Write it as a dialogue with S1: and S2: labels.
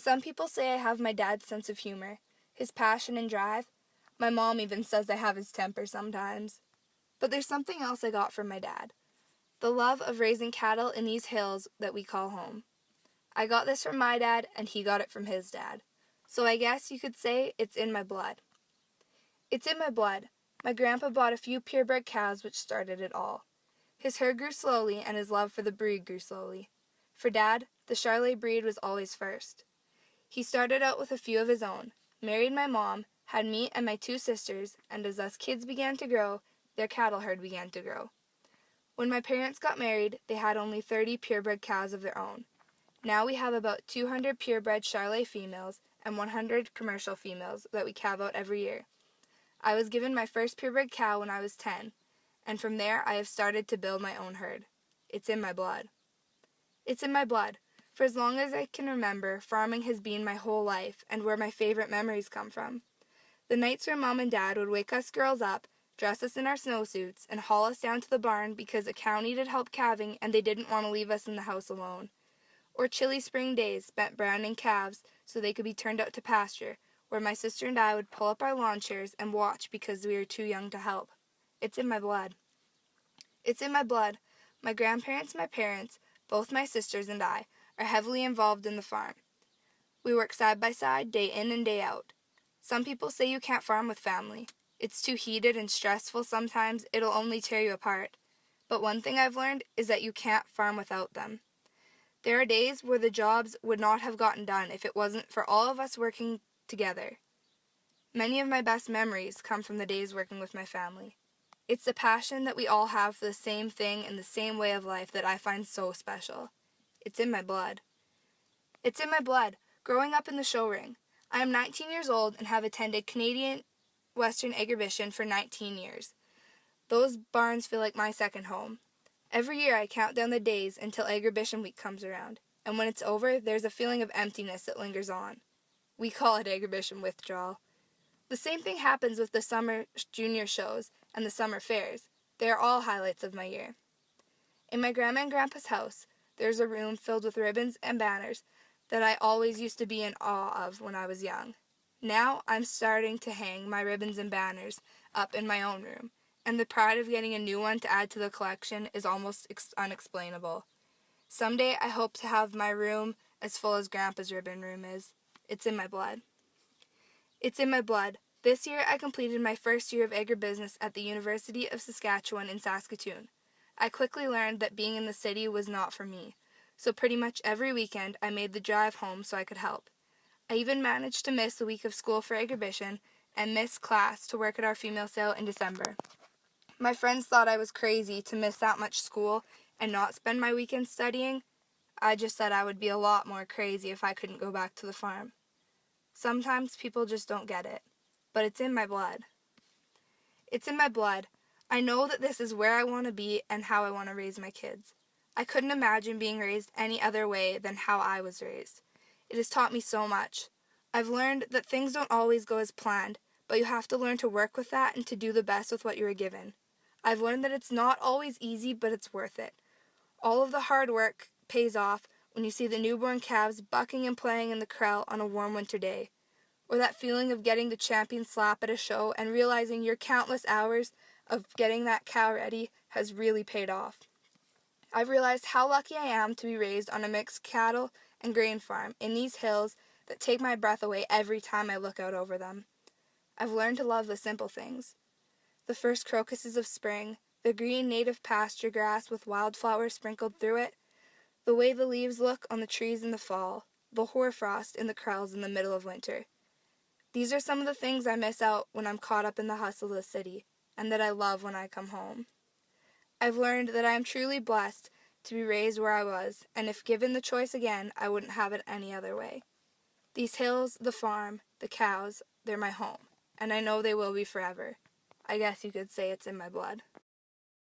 S1: Some people say I have my dad's sense of humor, his passion and drive. My mom even says I have his temper sometimes. But there's something else I got from my dad. The love of raising cattle in these hills that we call home. I got this from my dad, and he got it from his dad. So I guess you could say it's in my blood. It's in my blood. My grandpa bought a few purebred cows which started it all. His herd grew slowly, and his love for the breed grew slowly. For Dad, the Charolais breed was always first. He started out with a few of his own, married my mom, had me and my two sisters, and as us kids began to grow, their cattle herd began to grow. When my parents got married, they had only 30 purebred cows of their own. Now we have about 200 purebred Charolais females and 100 commercial females that we calve out every year. I was given my first purebred cow when I was 10, and from there I have started to build my own herd. It's in my blood. It's in my blood. For as long as I can remember, farming has been my whole life and where my favorite memories come from. The nights where Mom and Dad would wake us girls up, dress us in our snowsuits, and haul us down to the barn because a cow needed help calving and they didn't want to leave us in the house alone. Or chilly spring days spent branding calves so they could be turned out to pasture, where my sister and I would pull up our lawn chairs and watch because we were too young to help. It's in my blood. It's in my blood. My grandparents, my parents, both my sisters and I, are heavily involved in the farm. We work side by side, day in and day out. Some people say you can't farm with family. It's too heated and stressful sometimes, it'll only tear you apart. But one thing I've learned is that you can't farm without them. There are days where the jobs would not have gotten done if it wasn't for all of us working together. Many of my best memories come from the days working with my family. It's the passion that we all have for the same thing and the same way of life that I find so special. It's in my blood. It's in my blood, growing up in the show ring. I am 19 years old and have attended Canadian Western Exhibition for 19 years. Those barns feel like my second home. Every year I count down the days until Exhibition week comes around, and when it's over, there's a feeling of emptiness that lingers on. We call it Exhibition withdrawal. The same thing happens with the summer junior shows and the summer fairs. They are all highlights of my year. In my grandma and grandpa's house, there's a room filled with ribbons and banners that I always used to be in awe of when I was young. Now I'm starting to hang my ribbons and banners up in my own room, and the pride of getting a new one to add to the collection is almost unexplainable. Someday I hope to have my room as full as Grandpa's ribbon room is. It's in my blood. It's in my blood. This year I completed my first year of agribusiness at the University of Saskatchewan in Saskatoon. I quickly learned that being in the city was not for me, so pretty much every weekend I made the drive home so I could help. I even managed to miss a week of school for exhibition and miss class to work at our female sale in December. My friends thought I was crazy to miss that much school and not spend my weekends studying. I just said I would be a lot more crazy if I couldn't go back to the farm. Sometimes people just don't get it, but it's in my blood. It's in my blood. I know that this is where I want to be and how I want to raise my kids. I couldn't imagine being raised any other way than how I was raised. It has taught me so much. I've learned that things don't always go as planned, but you have to learn to work with that and to do the best with what you were given. I've learned that it's not always easy, but it's worth it. All of the hard work pays off when you see the newborn calves bucking and playing in the corral on a warm winter day, or that feeling of getting the champion slap at a show and realizing your countless hours of getting that cow ready has really paid off. I've realized how lucky I am to be raised on a mixed cattle and grain farm in these hills that take my breath away every time I look out over them. I've learned to love the simple things. The first crocuses of spring, the green native pasture grass with wildflowers sprinkled through it, the way the leaves look on the trees in the fall, the hoarfrost in the corrals in the middle of winter. These are some of the things I miss out when I'm caught up in the hustle of the city, and that I love when I come home. I've learned that I am truly blessed to be raised where I was, and if given the choice again, I wouldn't have it any other way. These hills, the farm, the cows, they're my home, and I know they will be forever. I guess you could say it's in my blood.